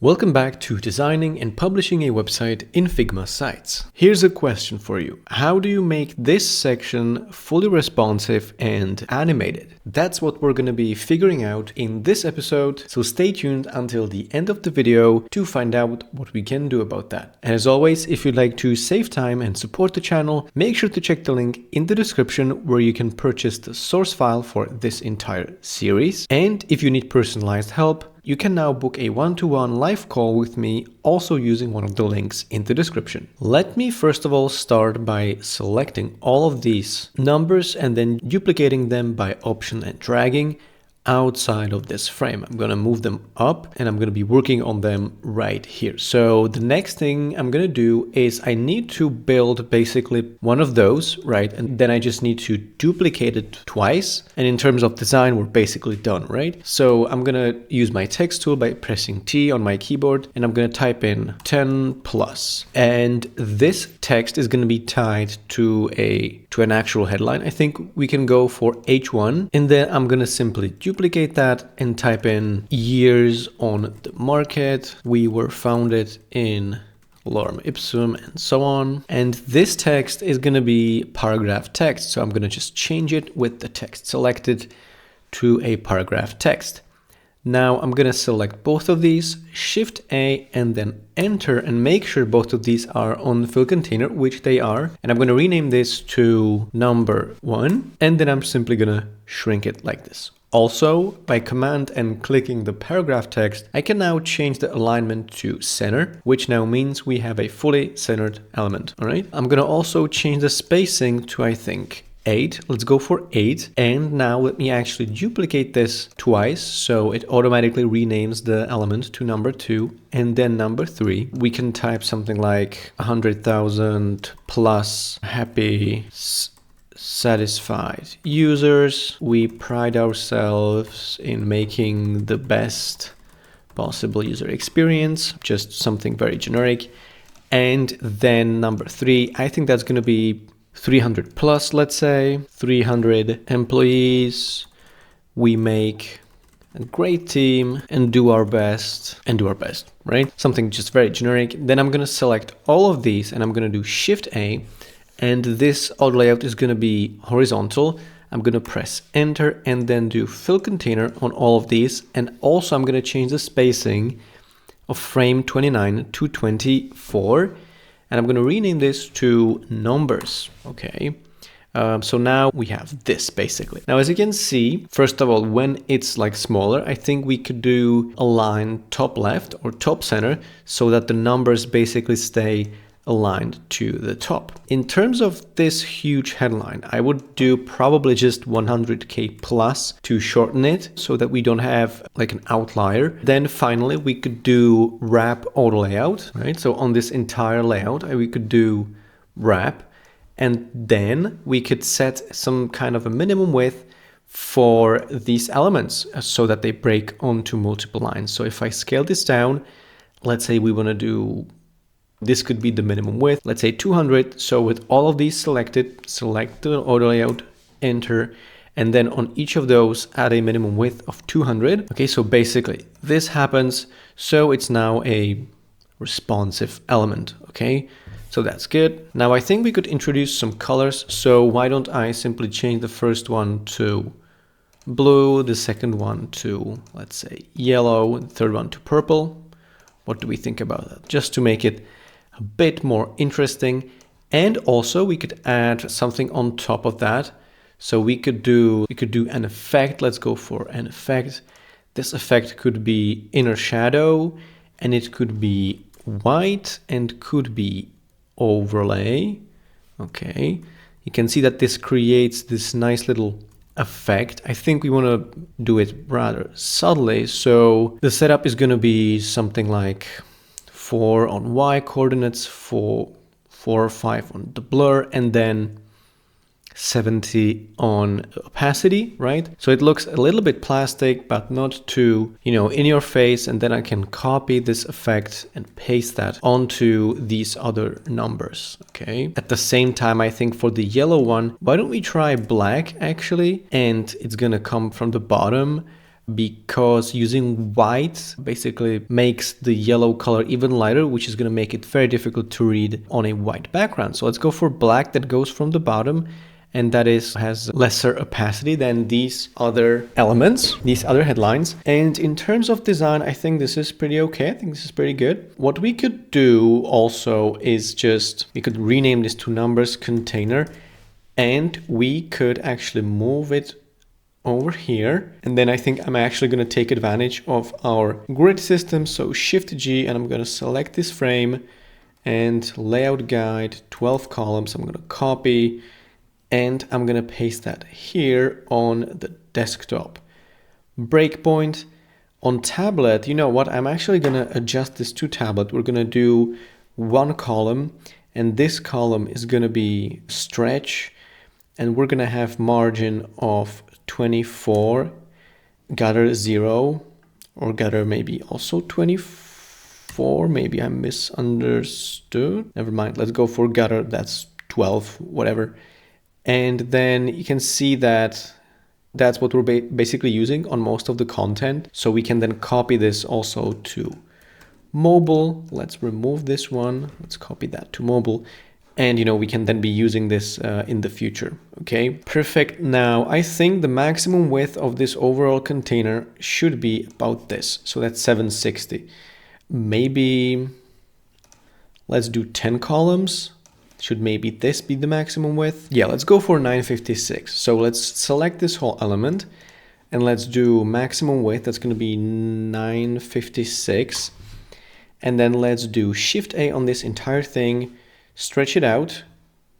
Welcome back to designing and publishing a website in Figma Sites. Here's a question for you. How do you make this section fully responsive and animated? That's what we're going to be figuring out in this episode, so stay tuned until the end of the video to find out what we can do about that. And as always, if you'd like to save time and support the channel, make sure to check the link in the description where you can purchase the source file for this entire series. And if you need personalized help, you can now book a one-to-one live call with me, also using one of the links in the description. Let me first of all start by selecting all of these numbers and then duplicating them by option and dragging outside of this frame. I'm going to move them up and I'm going to be working on them right here. So the next thing I'm going to do is I need to build basically one of those, right? And then I just need to duplicate it twice. And in terms of design, we're basically done, right? So I'm going to use my text tool by pressing T on my keyboard and I'm going to type in 10 plus. And this text is going to be tied to an actual headline. I think we can go for H1 and then I'm going to simply duplicate that and type in years on the market. We were founded in lorem ipsum and so on. And this text is going to be paragraph text. So I'm going to just change it with the text selected to a paragraph text. Now I'm going to select both of these, Shift A and then Enter, and make sure both of these are on the fill container, which they are. And I'm going to rename this to number 1. And then I'm simply going to shrink it like this. Also, by command and clicking the paragraph text, I can now change the alignment to center, which now means we have a fully centered element. All right. I'm going to also change the spacing to, I think, 8. Let's go for 8. And now let me actually duplicate this twice. So it automatically renames the element to number 2 and then number 3. We can type something like 100,000 plus happy satisfied users. We pride ourselves in making the best possible user experience, just something very generic. And then number 3, I think that's going to be 300 plus, let's say 300 employees. We make a great team and do our best, right? Something just very generic. Then I'm going to select all of these and I'm going to do Shift A. And this auto layout is going to be horizontal. I'm going to press Enter and then do fill container on all of these. And also I'm going to change the spacing of frame 29 to 24. And I'm going to rename this to numbers. Okay. So now we have this basically. Now, as you can see, first of all, when it's like smaller, I think we could do align top left or top center so that the numbers basically stay aligned to the top. In terms of this huge headline, I would do probably just 100K plus to shorten it so that we don't have like an outlier. Then finally, we could do wrap auto layout, right? So on this entire layout, we could do wrap, and then we could set some kind of a minimum width for these elements so that they break onto multiple lines. So if I scale this down, let's say we want to do, this could be the minimum width, let's say 200. So with all of these selected, select the auto layout, enter, and then on each of those add a minimum width of 200. Okay, so basically this happens. So it's now a responsive element. Okay, so that's good. Now I think we could introduce some colors. So why don't I simply change the first one to blue, the second one to, let's say, yellow, the third one to purple. What do we think about that? Just to make it a bit more interesting. And also we could add something on top of that. So we could do an effect. Let's go for an effect. This effect could be inner shadow, and it could be white and could be overlay. Okay. You can see that this creates this nice little effect. I think we want to do it rather subtly. So the setup is going to be something like 4 on Y coordinates, 4 or 5 on the blur, and then 70 on opacity, right? So it looks a little bit plastic, but not too, in your face. And then I can copy this effect and paste that onto these other numbers. Okay. At the same time, I think for the yellow one, why don't we try black actually? And it's going to come from the bottom. because using white basically makes the yellow color even lighter, which is going to make it very difficult to read on a white background. So let's go for black that goes from the bottom, and that has lesser opacity than these other elements, these other headlines. And in terms of design, I think this is pretty okay. I think this is pretty good. What we could do also is we could rename this to numbers container, and we could actually move it over here. And then I think I'm actually going to take advantage of our grid system. So Shift G, and I'm going to select this frame and layout guide, 12 columns. I'm going to copy, and I'm going to paste that here on the desktop. Breakpoint on tablet, you know what? I'm actually going to adjust this to tablet. We're going to do one column, and this column is going to be stretch, and we're going to have margin of 24, gutter 0, or gutter maybe also 24. Maybe I misunderstood. Never mind. Let's go for gutter. That's 12, whatever. And then you can see that that's what we're basically using on most of the content. So we can then copy this also to mobile. Let's remove this one. Let's copy that to mobile. And, we can then be using this in the future. Okay, perfect. Now, I think the maximum width of this overall container should be about this. So that's 760. Maybe let's do 10 columns. Should maybe this be the maximum width? Yeah, let's go for 956. So let's select this whole element and let's do maximum width. That's going to be 956. And then let's do Shift A on this entire thing, stretch it out,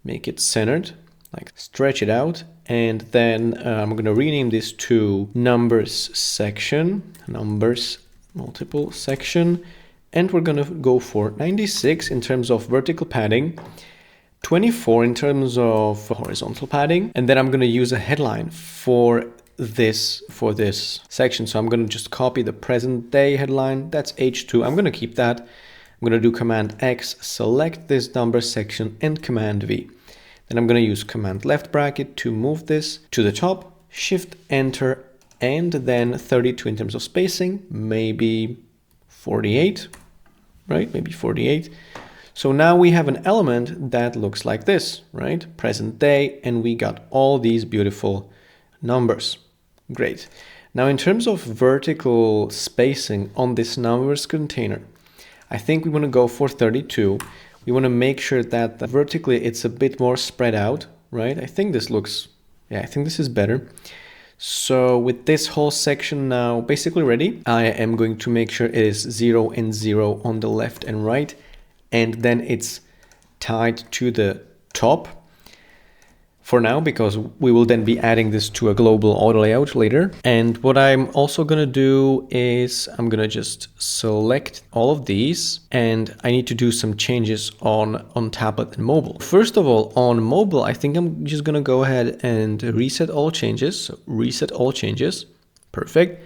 make it centered, like stretch it out. And then I'm going to rename this to numbers section, numbers multiple section. And we're going to go for 96 in terms of vertical padding, 24 in terms of horizontal padding, and then I'm going to use a headline for this section. So I'm going to just copy the present day headline. That's H2. I'm going to keep that. I'm going to do Command X, select this number section, and Command V. Then I'm going to use Command left bracket to move this to the top, Shift Enter, and then 32 in terms of spacing, maybe 48, right? Maybe 48. So now we have an element that looks like this, right? Present day, and we got all these beautiful numbers. Great. Now in terms of vertical spacing on this numbers container, I think we want to go for 32. We want to make sure that vertically it's a bit more spread out, right? I think this is better. So with this whole section now basically ready, I am going to make sure it is 0 and 0 on the left and right. And then it's tied to the top for now, because we will then be adding this to a global auto layout later. And what I'm also going to do is I'm going to just select all of these, and I need to do some changes on tablet and mobile. First of all, on mobile, I think I'm just going to go ahead and reset all changes. So reset all changes. Perfect.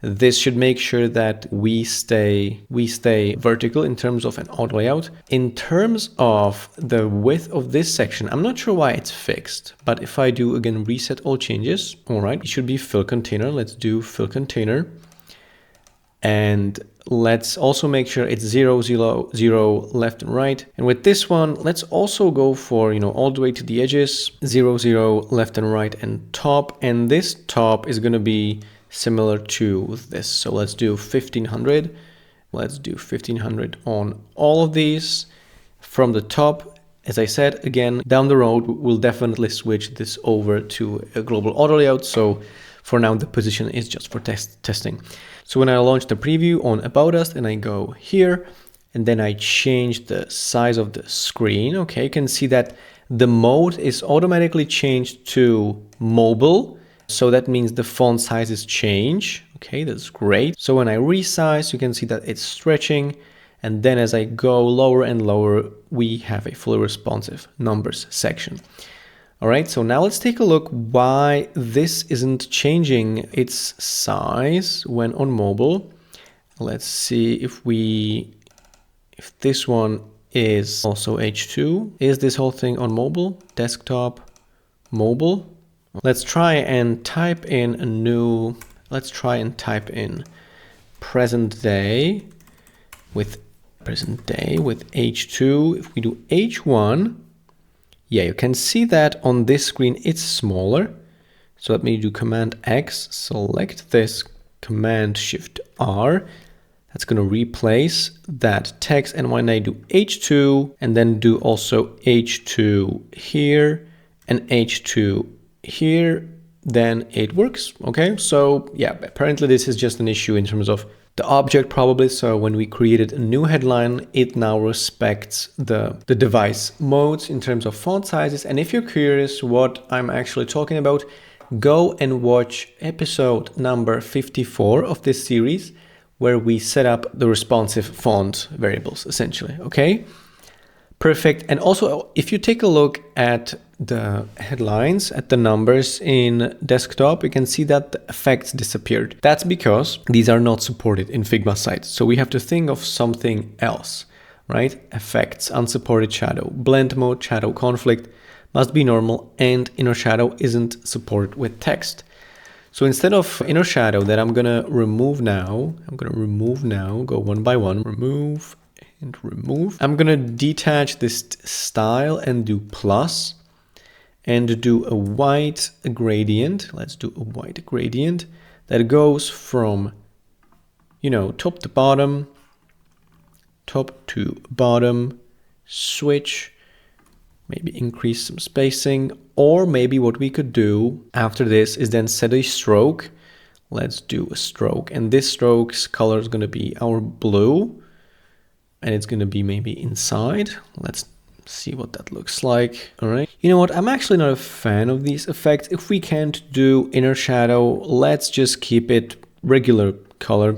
This should make sure that we stay vertical in terms of an auto layout. In terms of the width of this section, I'm not sure why it's fixed, but if I do again reset all changes, all right, it should be fill container. Let's do fill container. And let's also make sure it's 0, 0, 0 left and right. And with this one, let's also go for, all the way to the edges, 0, 0 left and right and top. And this top is going to be similar to this. So let's do 1500. Let's do 1500 on all of these from the top. As I said, again, down the road, we'll definitely switch this over to a global auto layout. So for now, the position is just for testing. So when I launch the preview on About Us and I go here, and then I change the size of the screen, okay, you can see that the mode is automatically changed to mobile. So that means the font sizes change. Okay, that's great. So when I resize, you can see that it's stretching. And then as I go lower and lower, we have a fully responsive numbers section. All right, so now let's take a look why this isn't changing its size when on mobile. Let's see if this one is also H2. Is this whole thing on mobile, desktop, mobile? Let's try and type in a new Let's try and type in present day with H2. If we do H1, yeah, you can see that on this screen it's smaller. So let me do Command X, select this, Command Shift R. That's going to replace that text. And when I do H2 and then do also H2 here and H2 here, then it works. Okay, so yeah, apparently this is just an issue in terms of the object probably. So when we created a new headline, it now respects the device modes in terms of font sizes. And if you're curious what I'm actually talking about, go and watch episode number 54 of this series, where we set up the responsive font variables essentially. Okay, perfect. And also, if you take a look at the headlines, at the numbers in desktop, you can see that the effects disappeared. That's because these are not supported in Figma Sites. So we have to think of something else, right? Effects, unsupported shadow, blend mode, shadow conflict must be normal, and inner shadow isn't supported with text. So instead of inner shadow that I'm gonna remove now, go one by one, remove and remove. I'm gonna detach this style and do plus and do a white gradient. Let's do a white gradient that goes from, you know, top to bottom, switch, maybe increase some spacing, or maybe what we could do after this is then set a stroke. Let's do a stroke, and this stroke's color is going to be our blue, and it's going to be maybe inside. Let's see what that looks like. All right. You know what? I'm actually not a fan of these effects. If we can't do inner shadow, let's just keep it regular color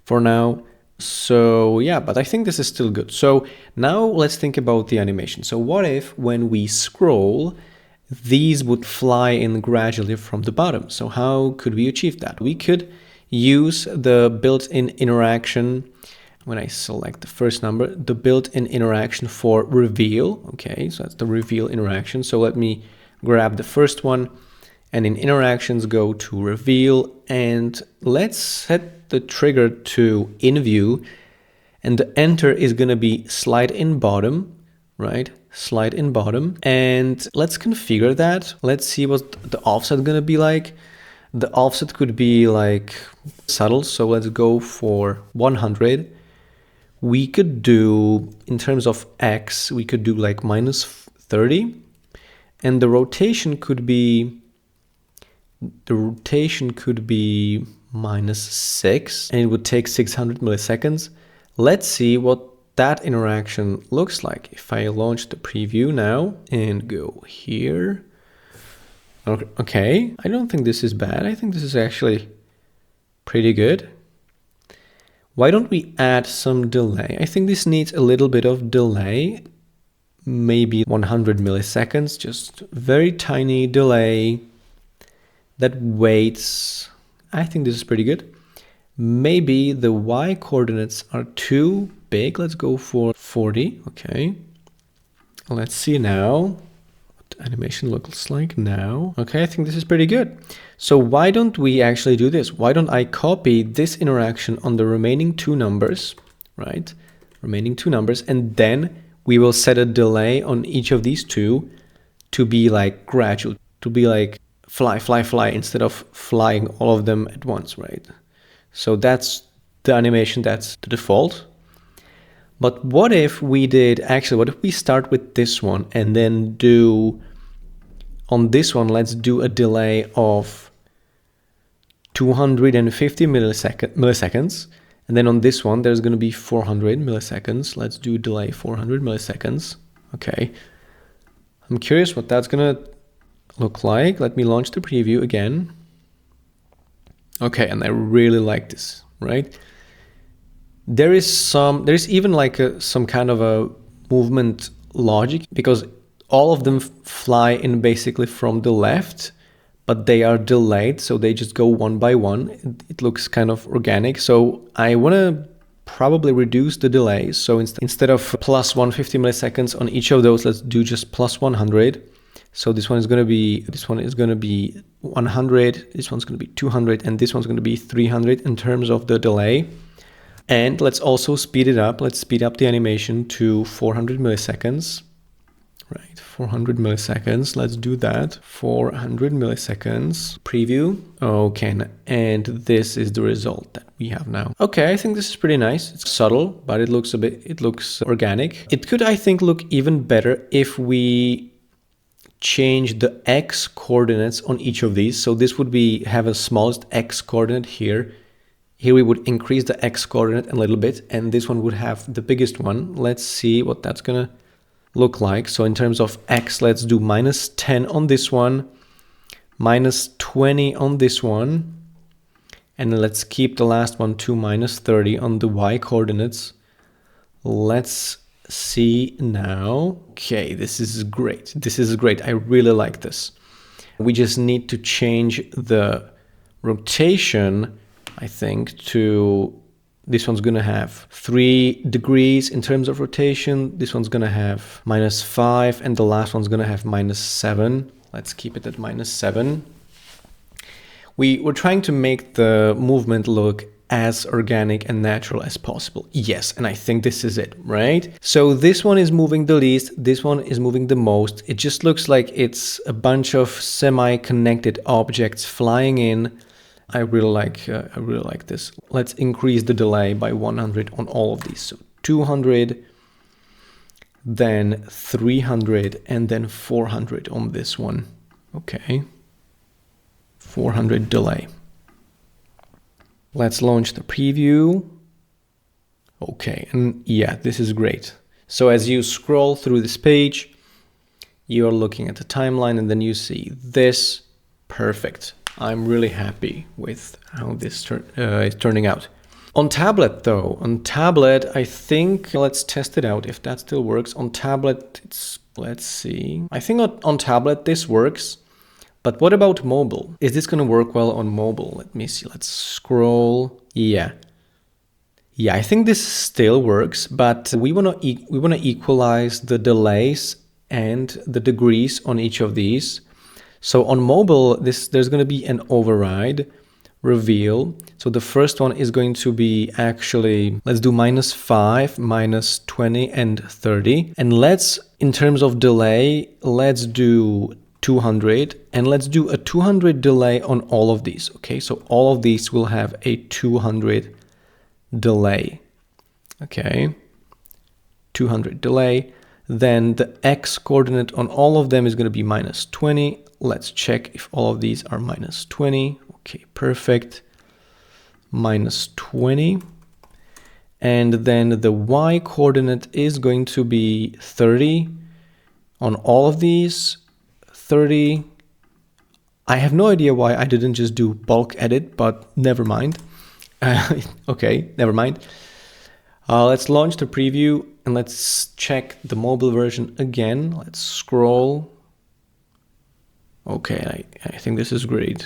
for now. So yeah, but I think this is still good. So now let's think about the animation. So what if when we scroll, these would fly in gradually from the bottom? So how could we achieve that? We could use the built-in interaction. When I select the first number, the built-in interaction for reveal. Okay, so that's the reveal interaction. So let me grab the first one and in interactions go to reveal, and let's set the trigger to in view, and the enter is going to be slide in bottom, right? Slide in bottom, and let's configure that. Let's see what the offset going to be like. The offset could be like subtle, so let's go for 100. We could do, in terms of X, we could do like minus 30, and the rotation could be minus 6, and it would take 600 milliseconds. Let's see what that interaction looks like. If I launch the preview now and go here, okay, I don't think this is bad. I think this is actually pretty good. Why don't we add some delay? I think this needs a little bit of delay, maybe 100 milliseconds, just very tiny delay that waits. I think this is pretty good. Maybe the Y coordinates are too big. Let's go for 40. Okay. Let's see now what the animation looks like now. Okay, I think this is pretty good. So why don't we actually do this? Why don't I copy this interaction on the remaining two numbers, right? Remaining two numbers, and then we will set a delay on each of these two to be like gradual, to be like fly, fly, fly, instead of flying all of them at once, right? So that's the animation, that's the default. But what if we did, actually, what if we start with this one and then do, on this one, let's do a delay of 250 milliseconds. And then on this one, there's going to be 400 milliseconds. Let's do delay 400 milliseconds. Okay. I'm curious what that's going to look like. Let me launch the preview again. Okay, and I really like this, right? There's even like some kind of a movement logic, because all of them fly in basically from the left, but they are delayed, so they just go one by one. It looks kind of organic. So I want to probably reduce the delay. So instead of plus 150 milliseconds on each of those, let's do just plus 100. So this one is going to be 100, this one's going to be 200, and this one's going to be 300 in terms of the delay. And let's also speed it up. Let's speed up the animation to 400 milliseconds. Right, 400 milliseconds. Let's do that. 400 milliseconds. Preview. Okay, and this is the result that we have now. Okay, I think this is pretty nice. It's subtle, but it looks organic. It could, I think, look even better if we change the X coordinates on each of these. So this would have a smallest X coordinate here. Here we would increase the X coordinate a little bit, and this one would have the biggest one. Let's see what that's gonna look like. So in terms of X, let's do -10 on this one, -20 on this one, and then let's keep the last one to -30 on the Y coordinates. Let's see now. Okay, this is great. This is great. I really like this. We just need to change the rotation, I think, to this one's gonna have 3 degrees in terms of rotation. This one's gonna have -5, and the last one's gonna have -7. Let's keep it at -7. We're trying to make the movement look as organic and natural as possible. Yes, and I think this is it, right? So this one is moving the least, this one is moving the most. It just looks like it's a bunch of semi-connected objects flying in. I really like this. Let's increase the delay by 100 on all of these. So 200, then 300, and then 400 on this one. Okay, 400 delay. Let's launch the preview. Okay, and yeah, this is great. So as you scroll through this page, you're looking at the timeline, and then you see this. Perfect. I'm really happy with how this is turning out. On tablet though, I think, let's test it out if that still works. On tablet, let's see. I think on tablet this works, but what about mobile? Is this gonna work well on mobile? Let me see, let's scroll. Yeah, I think this still works, but we wanna equalize the delays and the degrees on each of these. So on mobile, there's going to be an override reveal. So the first one is going to be actually, let's do -5, -20, and 30. And in terms of delay, let's do 200, and let's do a 200 delay on all of these. Okay, so all of these will have a 200 delay. Okay, 200 delay. Then the X coordinate on all of them is going to be -20. Let's check if all of these are -20. Okay, perfect. -20. And then the Y coordinate is going to be 30 on all of these. 30. I have no idea why I didn't just do bulk edit, but never mind. Okay, never mind. Let's launch the preview and let's check the mobile version again. Let's scroll. Okay, I think this is great.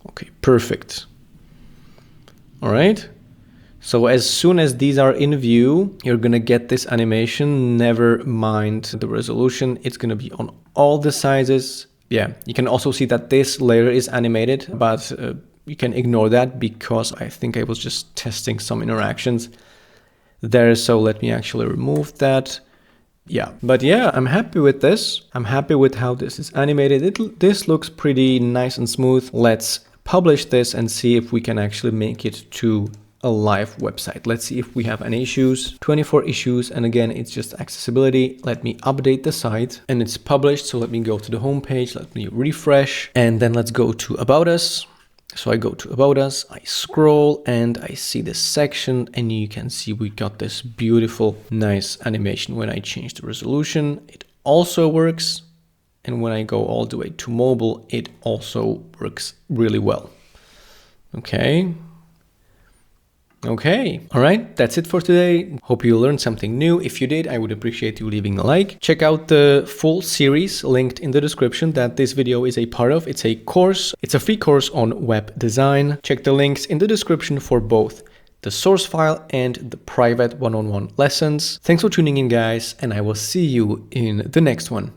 Okay, perfect. All right. So as soon as these are in view, you're gonna get this animation. Never mind the resolution. It's gonna be on all the sizes. Yeah, you can also see that this layer is animated, but you can ignore that because I think I was just testing some interactions there. So let me actually remove that. Yeah, but yeah, I'm happy with this. I'm happy with how this is animated. This looks pretty nice and smooth. Let's publish this and see if we can actually make it to a live website. Let's see if we have any issues. 24 issues, and again, it's just accessibility. Let me update the site and it's published. So let me go to the home page, let me refresh, and then let's go to About Us. So I go to About Us, I scroll and I see this section, and you can see we got this beautiful, nice animation when I change the resolution. It also works. And when I go all the way to mobile, it also works really well. Okay. All right, that's it for today. Hope you learned something new. If you did, I would appreciate you leaving a like. Check out the full series linked in the description that this video is a part of. It's a course. It's a free course on web design. Check the links in the description for both the source file and the private one-on-one lessons. Thanks for tuning in, guys, and I will see you in the next one.